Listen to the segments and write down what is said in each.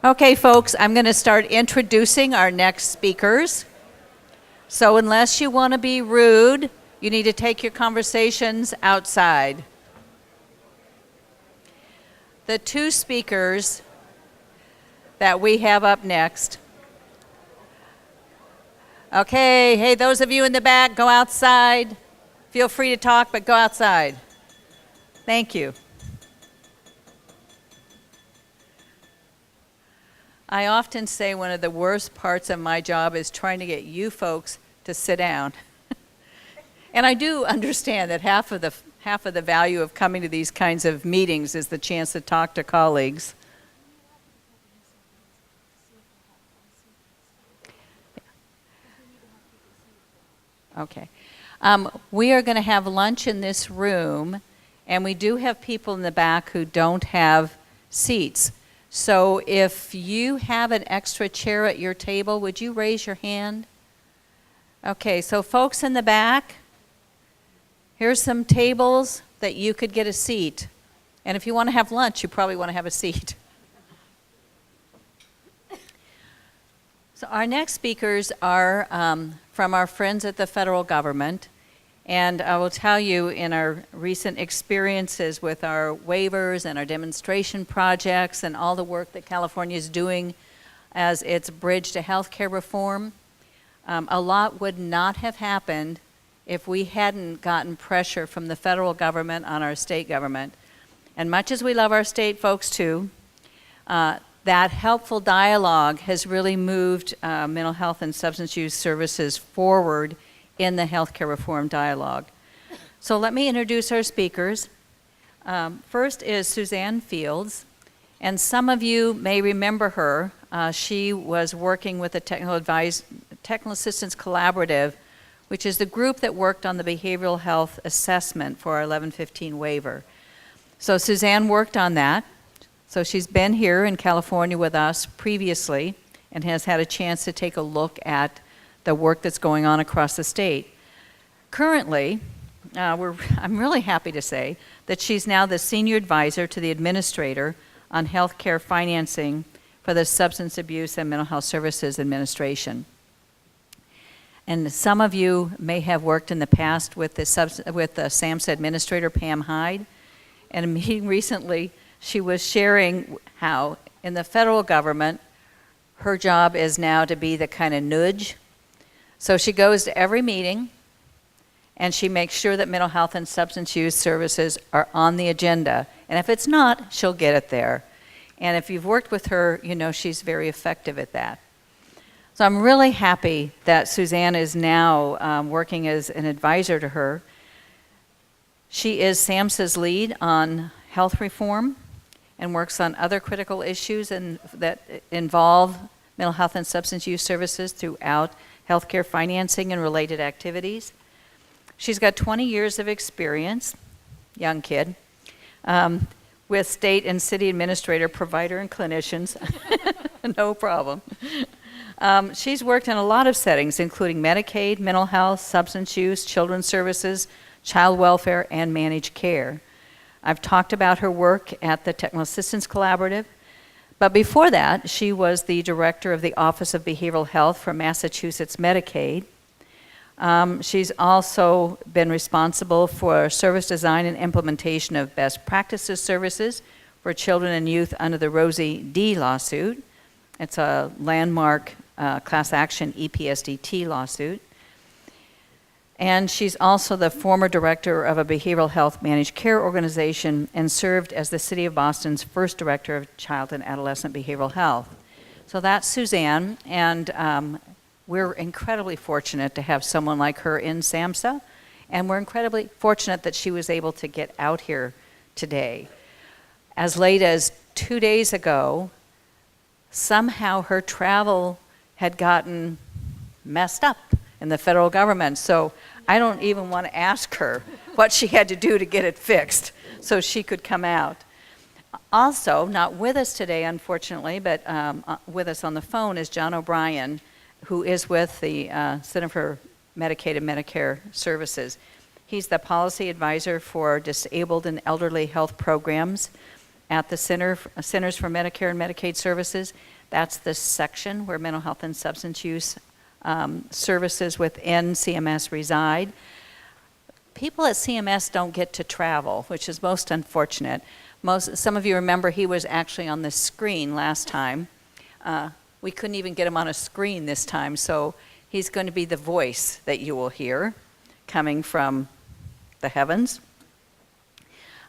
Okay, folks, I'm going to start introducing our next speakers. So unless you want to be rude, you need to take your conversations outside. The two speakers that we have up next. Okay, hey, those of you in the back, go outside. Feel free to talk, but go outside. Thank you. I often say one of the worst parts of my job is trying to get you folks to sit down. And I do understand that half of the value of coming to these kinds of meetings is the chance to talk to colleagues. Okay. We are going to have lunch in this room, and we do have people in the back who don't have seats. So if you have an extra chair at your table, would you raise your hand? Okay, so folks in the back, here's some tables that you could get a seat. And if you want to have lunch, you probably want to have a seat. So our next speakers are from our friends at the federal government. And I will tell you, in our recent experiences with our waivers and our demonstration projects and all the work that California is doing as its bridge to healthcare reform, a lot would not have happened if we hadn't gotten pressure from the federal government on our state government. And much as we love our state folks too, that helpful dialogue has really moved mental health and substance use services forward in the healthcare reform dialogue. So let me introduce our speakers. First is Suzanne Fields, and some of you may remember her. She was working with the Technical Assistance Collaborative, which is the group that worked on the behavioral health assessment for our 1115 waiver. So Suzanne worked on that. So she's been here in California with us previously and has had a chance to take a look at the work that's going on across the state. Currently, I'm really happy to say that she's now the senior advisor to the administrator on healthcare financing for the Substance Abuse and Mental Health Services Administration. And some of you may have worked in the past with the SAMHSA administrator, Pam Hyde. In a meeting recently, she was sharing how in the federal government, her job is now to be the kind of nudge. So she goes to every meeting, and she makes sure that mental health and substance use services are on the agenda. And if it's not, she'll get it there. And if you've worked with her, you know she's very effective at that. So I'm really happy that Suzanne is now working as an advisor to her. She is SAMHSA's lead on health reform and works on other critical issues that involve mental health and substance use services throughout healthcare financing and related activities. She's got 20 years of experience, young kid, with state and city administrator, provider, and clinicians. No problem. She's worked in a lot of settings, including Medicaid, mental health, substance use, children's services, child welfare, and managed care. I've talked about her work at the Technical Assistance Collaborative. But before that, she was the director of the Office of Behavioral Health for Massachusetts Medicaid. She's also been responsible for service design and implementation of best practices services for children and youth under the Rosie D. lawsuit. It's a landmark class action EPSDT lawsuit. And she's also the former director of a behavioral health managed care organization and served as the City of Boston's first director of child and adolescent behavioral health. So that's Suzanne, and we're incredibly fortunate to have someone like her in SAMHSA, and we're incredibly fortunate that she was able to get out here today. As late as 2 days ago, somehow her travel had gotten messed up in the federal government. So I don't even want to ask her what she had to do to get it fixed so she could come out. Also, not with us today, unfortunately, but with us on the phone is John OBrien, who is with the Center for Medicaid and Medicare Services. He's the policy advisor for disabled and elderly health programs at the Centers for Medicare and Medicaid Services. That's the section where mental health and substance use services within CMS reside. People at CMS don't get to travel, which is most unfortunate. Some of you remember he was actually on the screen last time. We couldn't even get him on a screen this time, so he's going to be the voice that you will hear coming from the heavens.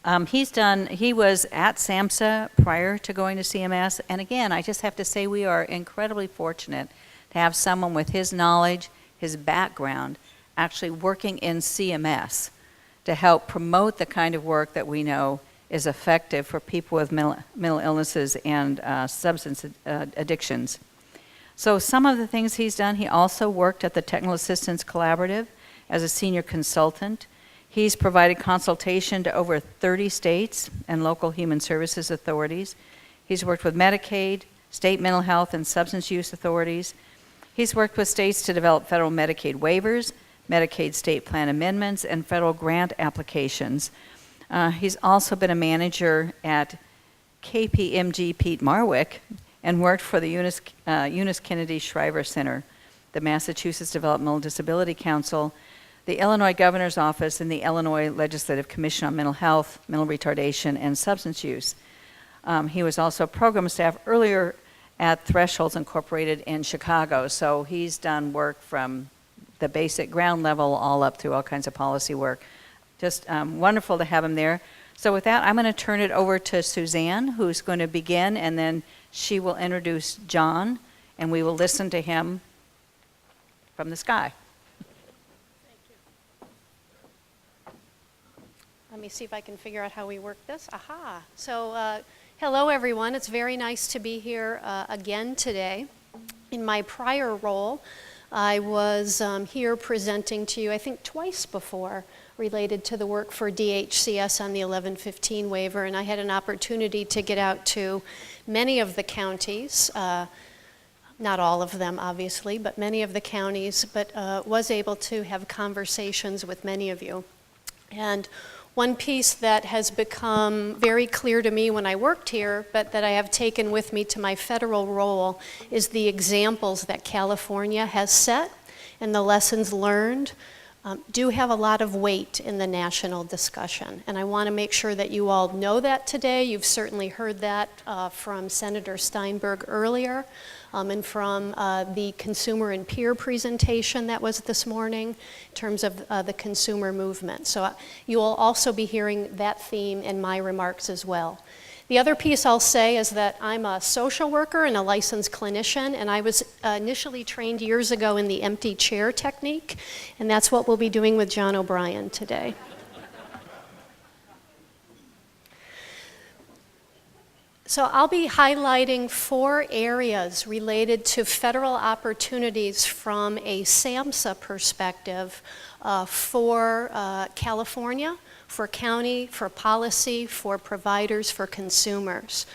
He was at SAMHSA prior to going to CMS, and again, I just have to say we are incredibly fortunate to have someone with his knowledge, his background, actually working in CMS to help promote the kind of work that we know is effective for people with mental illnesses and substance addictions. So some of the things he's done, he also worked at the Technical Assistance Collaborative as a senior consultant. He's provided consultation to over 30 states and local human services authorities. He's worked with Medicaid, state mental health and substance use authorities. He's worked with states to develop federal Medicaid waivers, Medicaid state plan amendments, and federal grant applications. He's also been a manager at KPMG Pete Marwick and worked for the Eunice Kennedy Shriver Center, the Massachusetts Developmental Disability Council, the Illinois Governor's Office, and the Illinois Legislative Commission on Mental Health, Mental Retardation, and Substance Use. He was also program staff earlier at Thresholds Incorporated in Chicago, so he's done work from the basic ground level all up through all kinds of policy work. Just wonderful to have him there. So with that, I'm going to turn it over to Suzanne, who's going to begin, and then she will introduce John, and we will listen to him from the sky. Thank you. Let me see if I can figure out how we work this. Aha. So hello, everyone. It's very nice to be here again today. In my prior role, I was here presenting to you, I think, twice before, related to the work for DHCS on the 1115 waiver, and I had an opportunity to get out to many of the counties, not all of them obviously, but many of the counties, but was able to have conversations with many of you. And one piece that has become very clear to me when I worked here, but that I have taken with me to my federal role, is the examples that California has set and the lessons learned do have a lot of weight in the national discussion. And I want to make sure that you all know that today. You've certainly heard that from Senator Steinberg earlier and from the consumer and peer presentation that was this morning in terms of the consumer movement. So you will also be hearing that theme in my remarks as well. The other piece I'll say is that I'm a social worker and a licensed clinician, and I was initially trained years ago in the empty chair technique, and that's what we'll be doing with John OBrien today. So I'll be highlighting 4 areas related to federal opportunities from a SAMHSA perspective for California, for county, for policy, for providers, for consumers.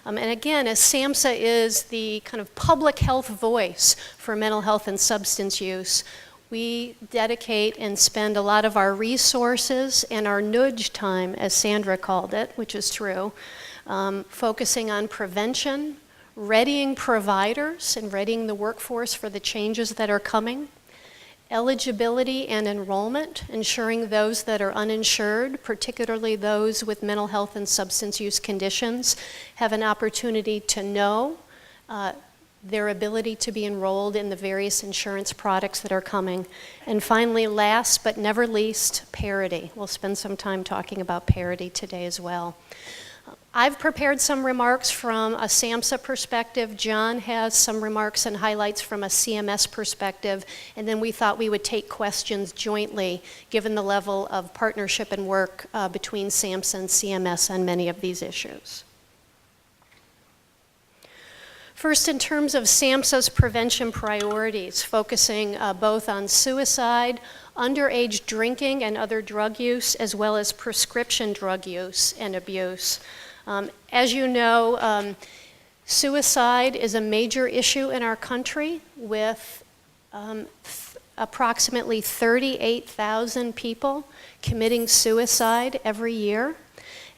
And again, as SAMHSA is the kind of public health voice for mental health and substance use, we dedicate and spend a lot of our resources and our nudge time, as Sandra called it, which is true, focusing on prevention, readying providers and readying the workforce for the changes that are coming, eligibility and enrollment, ensuring those that are uninsured, particularly those with mental health and substance use conditions, have an opportunity to know their ability to be enrolled in the various insurance products that are coming. And finally, last but never least, parity. We'll spend some time talking about parity today as well. I've prepared some remarks from a SAMHSA perspective. John has some remarks and highlights from a CMS perspective, and then we thought we would take questions jointly, given the level of partnership and work between SAMHSA and CMS on many of these issues. First, in terms of SAMHSA's prevention priorities, focusing both on suicide, underage drinking and other drug use, as well as prescription drug use and abuse. As you know, suicide is a major issue in our country, with approximately 38,000 people committing suicide every year.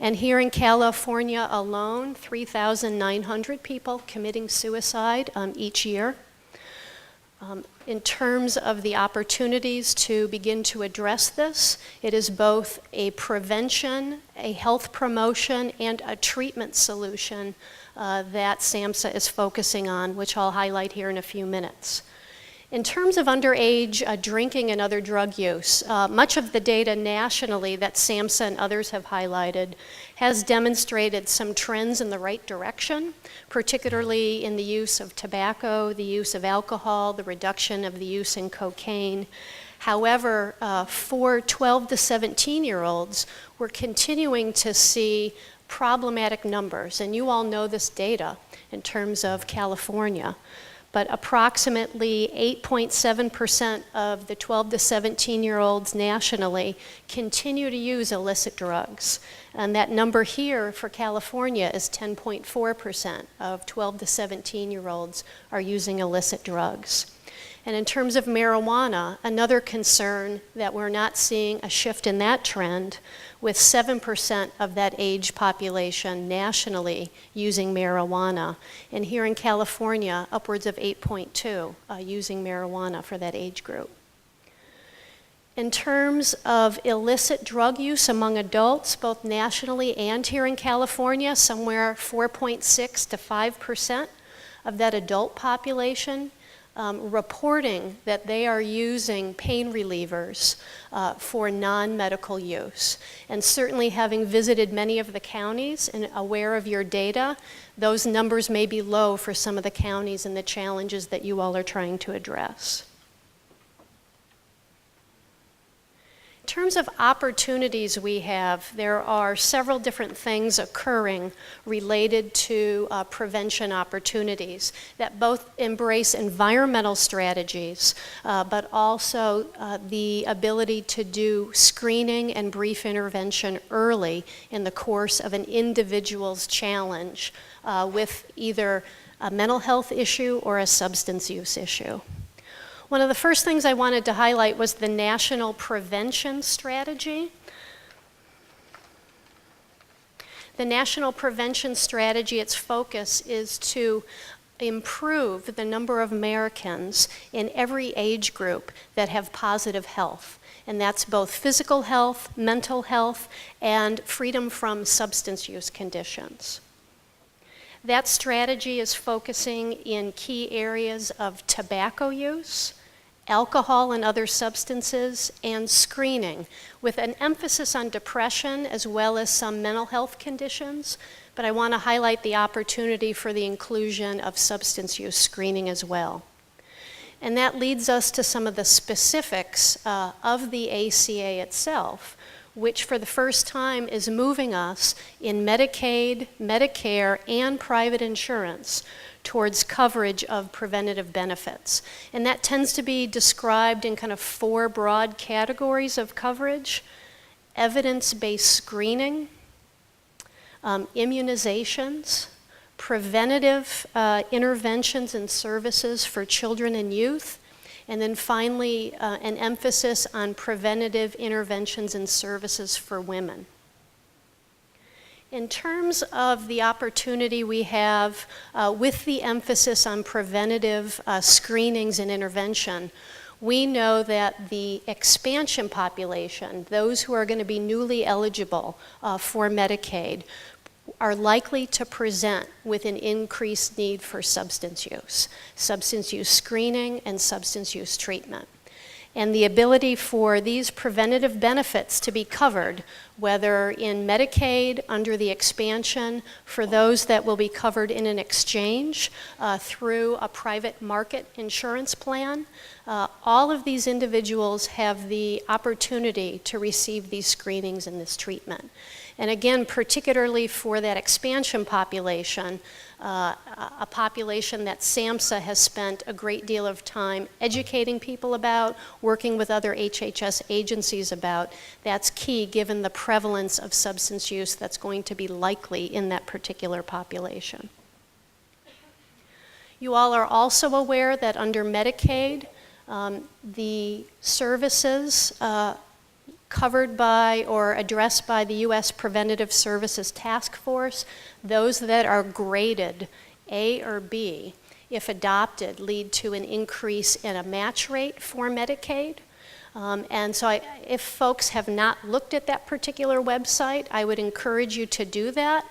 And here in California alone, 3,900 people committing suicide each year. In terms of the opportunities to begin to address this, it is both a prevention, a health promotion, and a treatment solution that SAMHSA is focusing on, which I'll highlight here in a few minutes. In terms of underage drinking and other drug use, much of the data nationally that SAMHSA and others have highlighted has demonstrated some trends in the right direction, particularly in the use of tobacco, the use of alcohol, the reduction of the use in cocaine. However, for 12 to 17-year-olds, we're continuing to see problematic numbers, and you all know this data in terms of California. But approximately 8.7% of the 12 to 17-year-olds nationally continue to use illicit drugs. And that number here for California is 10.4% of 12 to 17-year-olds are using illicit drugs. And in terms of marijuana, another concern that we're not seeing a shift in that trend, with 7% of that age population nationally using marijuana. And here in California, upwards of 8.2 using marijuana for that age group. In terms of illicit drug use among adults, both nationally and here in California, somewhere 4.6 to 5% of that adult population reporting that they are using pain relievers for non-medical use. And certainly having visited many of the counties and aware of your data, those numbers may be low for some of the counties and the challenges that you all are trying to address. In terms of opportunities we have, there are several different things occurring related to prevention opportunities that both embrace environmental strategies, but also the ability to do screening and brief intervention early in the course of an individual's challenge with either a mental health issue or a substance use issue. One of the first things I wanted to highlight was the National Prevention Strategy. The National Prevention Strategy, its focus is to improve the number of Americans in every age group that have positive health. And that's both physical health, mental health, and freedom from substance use conditions. That strategy is focusing in key areas of tobacco use, alcohol and other substances, and screening, with an emphasis on depression as well as some mental health conditions. But I want to highlight the opportunity for the inclusion of substance use screening as well. And that leads us to some of the specifics of the ACA itself, which for the first time is moving us in Medicaid, Medicare, and private insurance towards coverage of preventative benefits. And that tends to be described in kind of four broad categories of coverage: evidence-based screening, immunizations, preventative interventions and services for children and youth, and then finally an emphasis on preventative interventions and services for women. In terms of the opportunity we have with the emphasis on preventative screenings and intervention, we know that the expansion population, those who are going to be newly eligible for Medicaid, are likely to present with an increased need for substance use screening, and substance use treatment. And the ability for these preventative benefits to be covered, whether in Medicaid under the expansion, for those that will be covered in an exchange through a private market insurance plan, all of these individuals have the opportunity to receive these screenings and this treatment. And again, particularly for that expansion population, a population that SAMHSA has spent a great deal of time educating people about, working with other HHS agencies about, that's key given the prevalence of substance use that's going to be likely in that particular population. You all are also aware that under Medicaid, the services covered by or addressed by the U.S. Preventative Services Task Force, those that are graded A or B, if adopted, lead to an increase in a match rate for Medicaid. And so if folks have not looked at that particular website, I would encourage you to do that.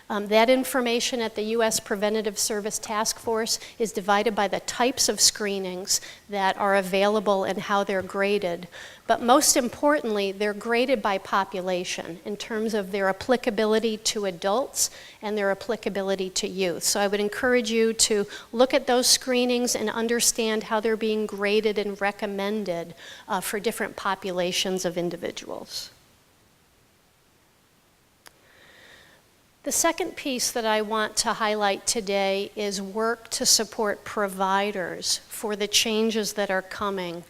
That information at the U.S. Preventative Service Task Force is divided by the types of screenings that are available and how they're graded. But most importantly, they're graded by population in terms of their applicability to adults and their applicability to youth. So I would encourage you to look at those screenings and understand how they're being graded and recommended for different populations of individuals. The second piece that I want to highlight today is work to support providers for the changes that are coming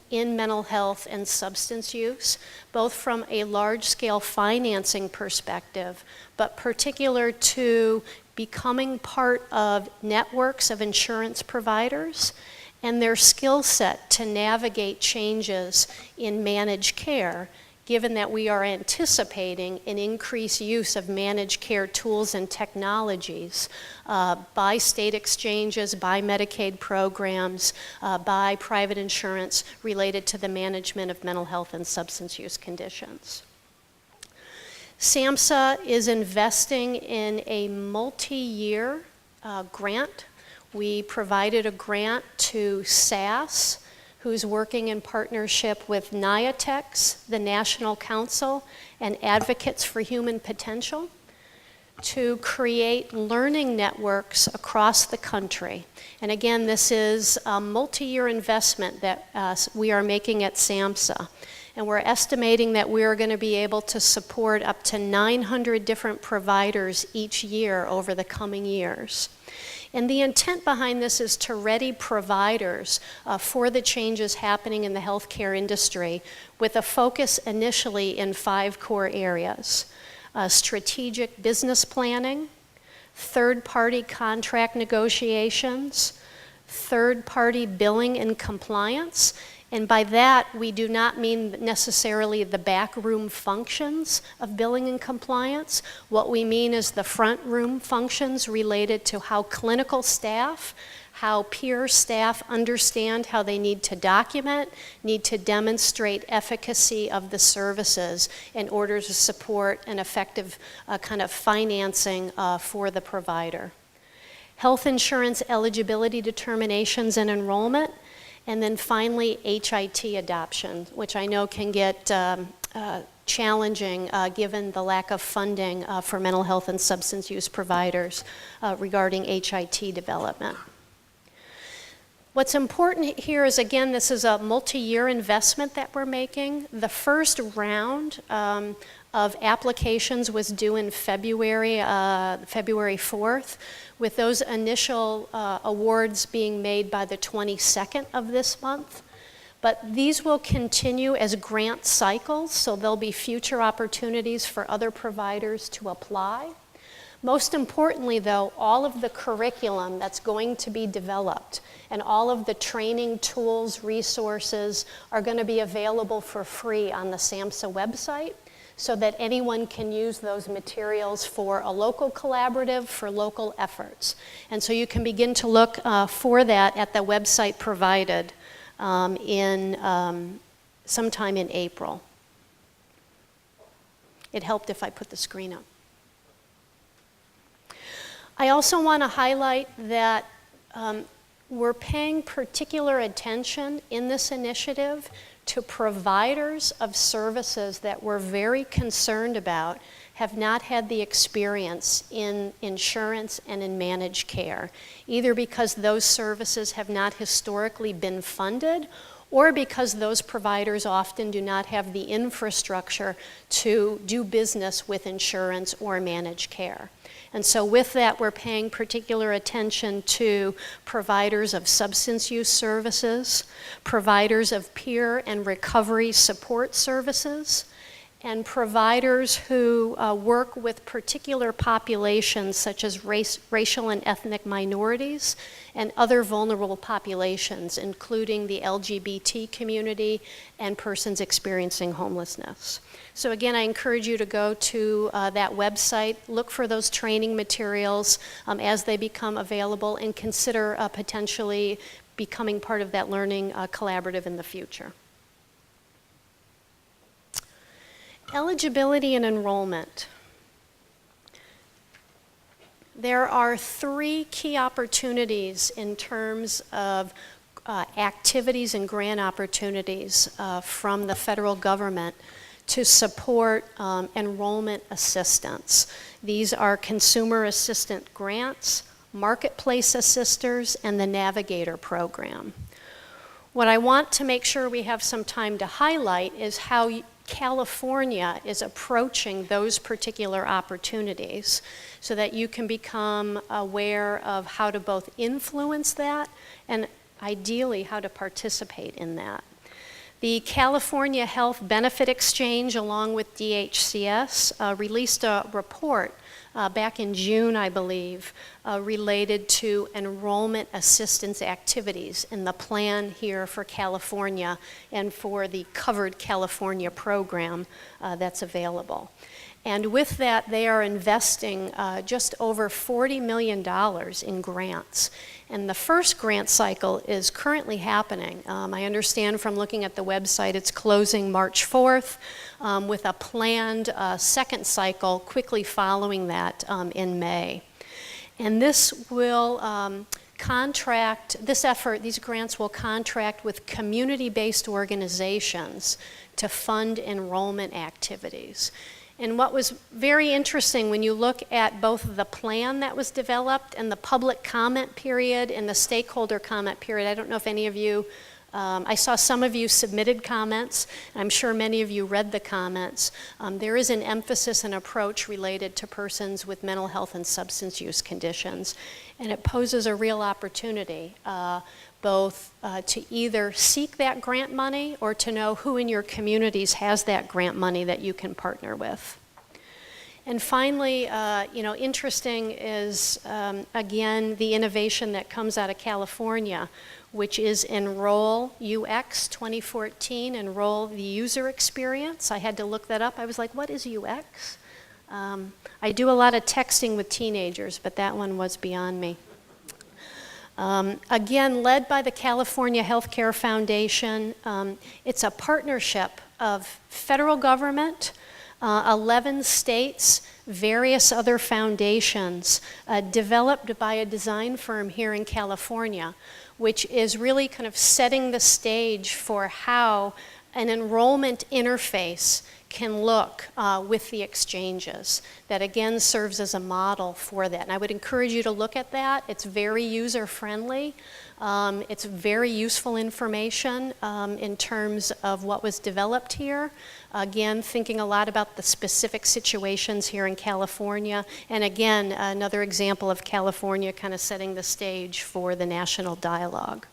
in mental health and substance use, both from a large-scale financing perspective, but particular to becoming part of networks of insurance providers and their skill set to navigate changes in managed care, given that we are anticipating an increased use of managed care tools and technologies by state exchanges, by Medicaid programs, by private insurance related to the management of mental health and substance use conditions. SAMHSA is investing in a multi-year grant. We provided a grant to SAS, who's working in partnership with NIATEX, the National Council, and Advocates for Human Potential, to create learning networks across the country. And again, this is a multi-year investment that we are making at SAMHSA. And we're estimating that we are going to be able to support up to 900 different providers each year over the coming years. And the intent behind this is to ready providers for the changes happening in the healthcare industry with a focus initially in 5 core areas: strategic business planning, third-party contract negotiations, third-party billing and compliance. And by that, we do not mean necessarily the backroom functions of billing and compliance. What we mean is the front room functions related to how clinical staff, how peer staff understand how they need to document, need to demonstrate efficacy of the services in order to support an effective kind of financing for the provider. Health insurance eligibility determinations and enrollment. And then finally, HIT adoption, which I know can get challenging given the lack of funding for mental health and substance use providers regarding HIT development. What's important here is, again, this is a multi-year investment that we're making. The first round of applications was due in February 4th, with those initial awards being made by the 22nd of this month. But these will continue as grant cycles, so there'll be future opportunities for other providers to apply. Most importantly, though, all of the curriculum that's going to be developed and all of the training tools, resources are going to be available for free on the SAMHSA website, so that anyone can use those materials for a local collaborative, for local efforts. And so you can begin to look for that at the website provided sometime in April. It helped if I put the screen up. I also want to highlight that we're paying particular attention in this initiative to providers of services that we're very concerned about have not had the experience in insurance and in managed care, either because those services have not historically been funded or because those providers often do not have the infrastructure to do business with insurance or managed care. And so with that, we're paying particular attention to providers of substance use services, providers of peer and recovery support services, and providers who work with particular populations such as racial and ethnic minorities and other vulnerable populations, including the LGBT community and persons experiencing homelessness. So again, I encourage you to go to that website, look for those training materials as they become available, and consider potentially becoming part of that learning collaborative in the future. Eligibility and enrollment. There are 3 key opportunities in terms of activities and grant opportunities from the federal government to support enrollment assistance. These are consumer assistant grants, marketplace assisters, and the Navigator program. What I want to make sure we have some time to highlight is how California is approaching those particular opportunities so that you can become aware of how to both influence that and ideally how to participate in that. The California Health Benefit Exchange, along with DHCS, released a report back in June, I believe, related to enrollment assistance activities in the plan here for California and for the Covered California program that's available. And with that, they are investing just over $40 million in grants. And the first grant cycle is currently happening. I understand from looking at the website it's closing March 4th with a planned second cycle quickly following that in May. And this will these grants will contract with community-based organizations to fund enrollment activities. And what was very interesting when you look at both the plan that was developed and the public comment period and the stakeholder comment period, I don't know if any of you, I saw some of you submitted comments, and I'm sure many of you read the comments. There is an emphasis and approach related to persons with mental health and substance use conditions, and it poses a real opportunity both to either seek that grant money or to know who in your communities has that grant money that you can partner with. And finally, interesting is, again, the innovation that comes out of California, which is Enroll UX 2014, Enroll the User Experience. I had to look that up. I was like, what is UX? I do a lot of texting with teenagers, but that one was beyond me. Again, led by the California Healthcare Foundation. It's a partnership of federal government, 11 states, various other foundations, developed by a design firm here in California, which is really kind of setting the stage for how an enrollment interface can look with the exchanges. That again serves as a model for that. And I would encourage you to look at that. It's very user-friendly. It's very useful information in terms of what was developed here. Again, thinking a lot about the specific situations here in California. And again, another example of California kind of setting the stage for the national dialogue.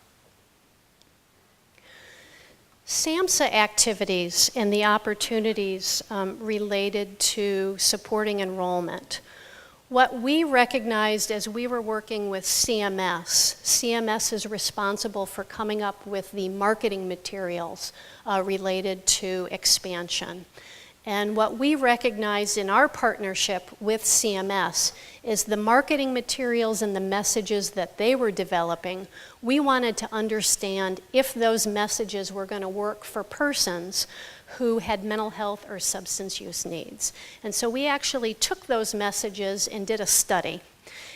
SAMHSA activities and the opportunities related to supporting enrollment. What we recognized as we were working with CMS is responsible for coming up with the marketing materials related to expansion. And what we recognized in our partnership with CMS is the marketing materials and the messages that they were developing. We wanted to understand if those messages were going to work for persons who had mental health or substance use needs. And so we actually took those messages and did a study.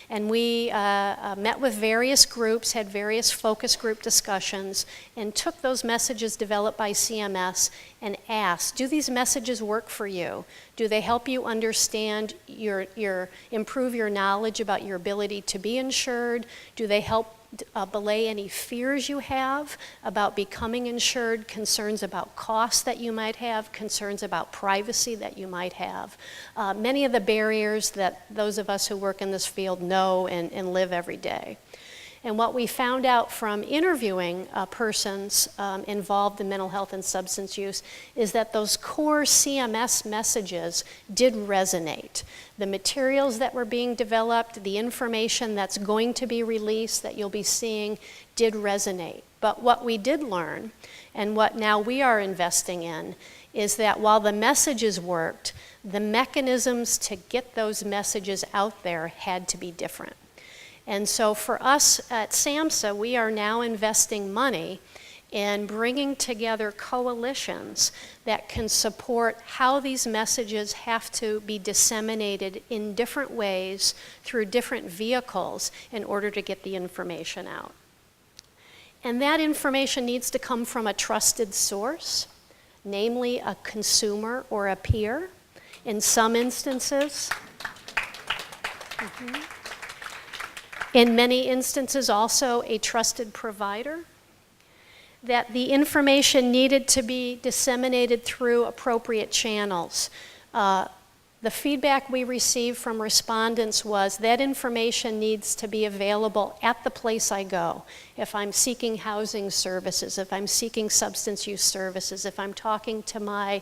And we met with various groups, had various focus group discussions, and took those messages developed by CMS and asked, do these messages work for you? Do they help you understand improve your knowledge about your ability to be insured? Do they help belay any fears you have about becoming insured, concerns about costs that you might have, concerns about privacy that you might have? Many of the barriers that those of us who work in this field know and live every day. And what we found out from interviewing persons involved in mental health and substance use is that those core CMS messages did resonate. The materials that were being developed, the information that's going to be released that you'll be seeing did resonate. But what we did learn, and what now we are investing in, is that while the messages worked, the mechanisms to get those messages out there had to be different. And so for us at SAMHSA, we are now investing money in bringing together coalitions that can support how these messages have to be disseminated in different ways through different vehicles in order to get the information out. And that information needs to come from a trusted source, namely a consumer or a peer. In some instances, in many instances also a trusted provider, that the information needed to be disseminated through appropriate channels. The feedback we received from respondents was that information needs to be available at the place I go. If I'm seeking housing services, if I'm seeking substance use services, if I'm talking to my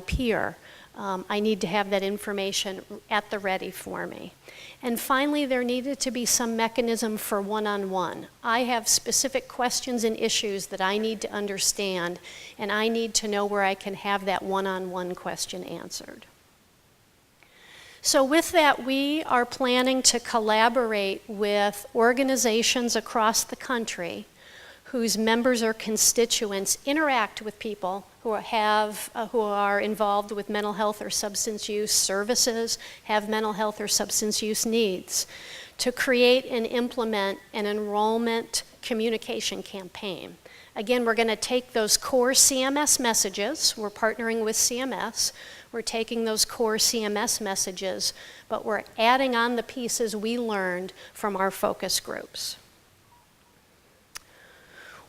peer, I need to have that information at the ready for me. And finally, there needed to be some mechanism for one-on-one. I have specific questions and issues that I need to understand, and I need to know where I can have that one-on-one question answered. So with that, we are planning to collaborate with organizations across the country whose members or constituents interact with people who are involved with mental health or substance use services, have mental health or substance use needs, to create and implement an enrollment communication campaign. Again, we're going to take those core CMS messages. We're partnering with CMS. We're taking those core CMS messages, but we're adding on the pieces we learned from our focus groups.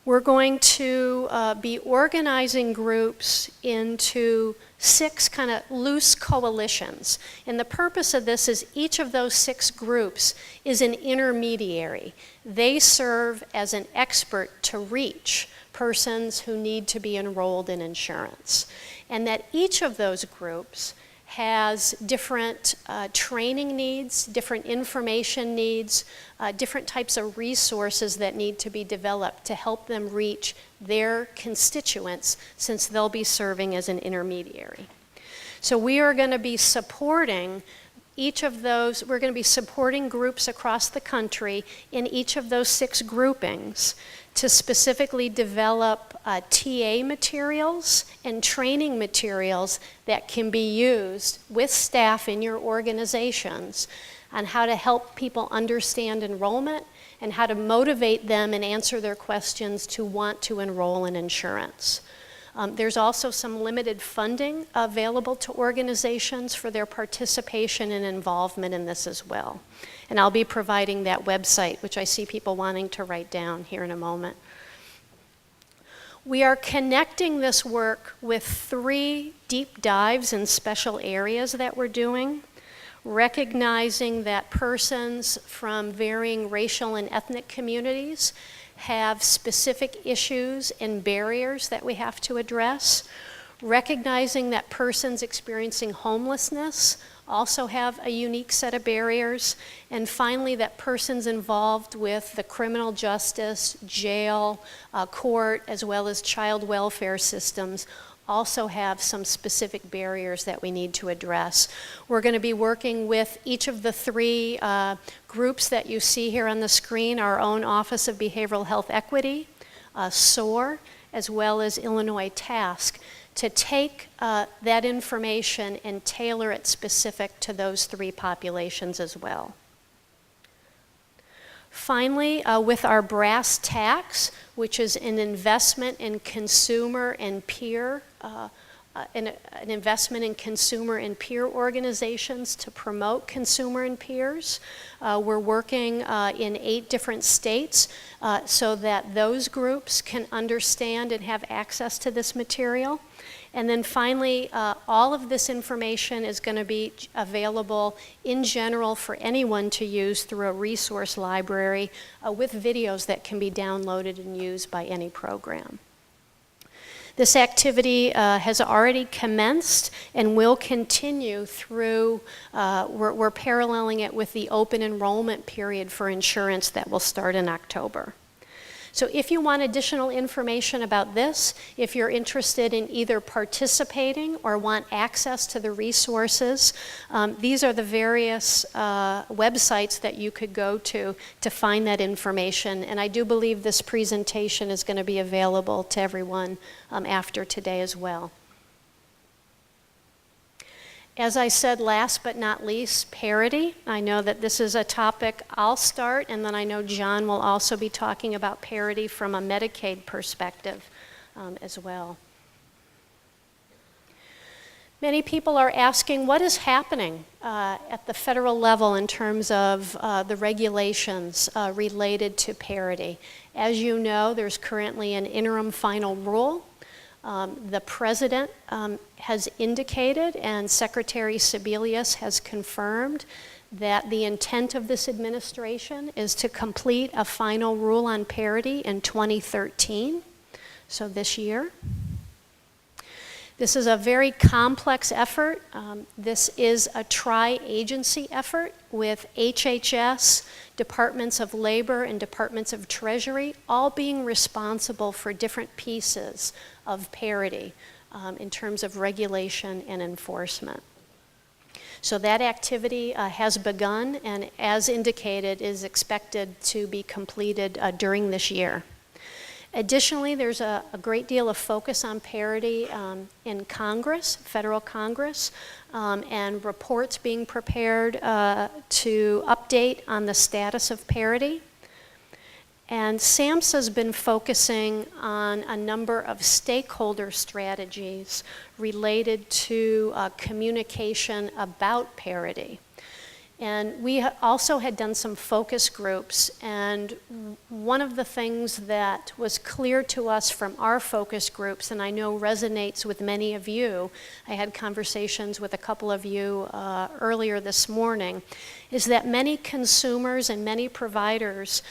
We're going to be organizing groups into 6 kind of loose coalitions. And the purpose of this is each of those 6 groups is an intermediary. They serve as an expert to reach persons who need to be enrolled in insurance. And that each of those groups has different training needs, different information needs, different types of resources that need to be developed to help them reach their constituents, since they'll be serving as an intermediary. So we are going to be supporting each of those, we're going to be supporting groups across the country in each of those 6 groupings to specifically develop TA materials and training materials that can be used with staff in your organizations on how to help people understand enrollment and how to motivate them and answer their questions to want to enroll in insurance. There's also some limited funding available to organizations for their participation and involvement in this as well. And I'll be providing that website, which I see people wanting to write down here in a moment. We are connecting this work with 3 deep dives in special areas that we're doing, recognizing that persons from varying racial and ethnic communities have specific issues and barriers that we have to address, recognizing that persons experiencing homelessness also have a unique set of barriers, and finally that persons involved with the criminal justice, jail, court, as well as child welfare systems also have some specific barriers that we need to address. We're going to be working with each of the 3 groups that you see here on the screen, our own Office of Behavioral Health Equity, SOAR, as well as Illinois Task, to take that information and tailor it specific to those 3 populations as well. Finally, with our brass tacks, which is an investment in consumer and peer, an investment in consumer and peer organizations to promote consumer and peers. We're working in 8 different states so that those groups can understand and have access to this material. And then finally, all of this information is going to be available in general for anyone to use through a resource library with videos that can be downloaded and used by any program. This activity has already commenced and will continue through, we're paralleling it with the open enrollment period for insurance that will start in October. So if you want additional information about this, if you're interested in either participating or want access to the resources, these are the various websites that you could go to find that information. And I do believe this presentation is going to be available to everyone after today as well. As I said, last but not least, parity. I know that this is a topic I'll start, and then I know John will also be talking about parity from a Medicaid perspective as well. Many people are asking what is happening at the federal level in terms of the regulations related to parity. As you know, there's currently an interim final rule. The President has indicated, and Secretary Sebelius has confirmed, that the intent of this administration is to complete a final rule on parity in 2013, so this year. This is a very complex effort. This is a tri-agency effort with HHS, Departments of Labor, and Departments of Treasury all being responsible for different pieces of parity in terms of regulation and enforcement. So that activity has begun and, as indicated, is expected to be completed during this year. Additionally, there's a great deal of focus on parity in Congress, federal Congress, and reports being prepared to update on the status of parity. And SAMHSA has been focusing on a number of stakeholder strategies related to communication about parity. And we also had done some focus groups, and one of the things that was clear to us from our focus groups, and I know resonates with many of you, I had conversations with a couple of you earlier this morning, is that many consumers and many providers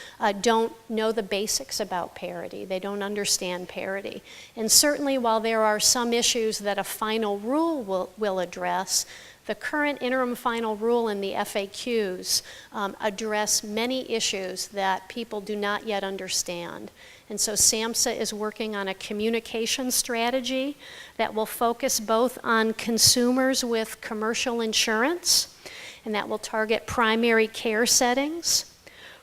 don't know the basics about parity. They don't understand parity. And certainly while there are some issues that a final rule will address, the current interim final rule and the FAQs address many issues that people do not yet understand. And so SAMHSA is working on a communication strategy that will focus both on consumers with commercial insurance, and that will target primary care settings,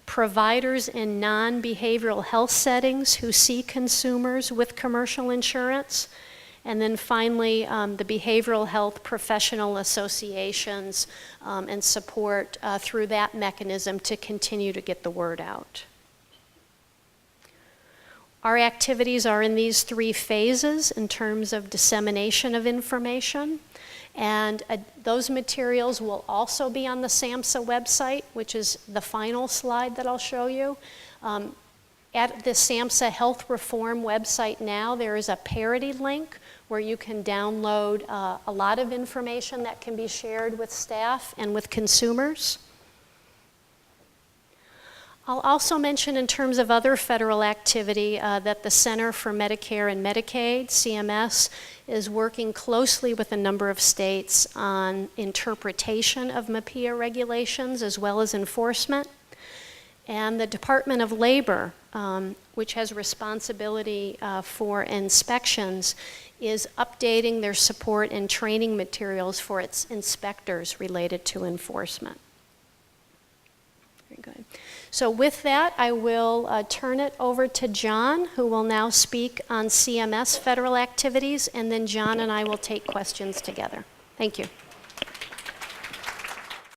providers in non-behavioral health settings who see consumers with commercial insurance, and then finally, the behavioral health professional associations and support through that mechanism to continue to get the word out. Our activities are in these three phases in terms of dissemination of information, and those materials will also be on the SAMHSA website, which is the final slide that I'll show you. At the SAMHSA Health Reform website now, there is a parity link where you can download a lot of information that can be shared with staff and with consumers. I'll also mention in terms of other federal activity that the Center for Medicare and Medicaid, CMS, is working closely with a number of states on interpretation of MAPIA regulations as well as enforcement. And the Department of Labor, which has responsibility for inspections, is updating their support and training materials for its inspectors related to enforcement. Very good. So with that, I will turn it over to John, who will now speak on CMS federal activities, and then John and I will take questions together. Thank you.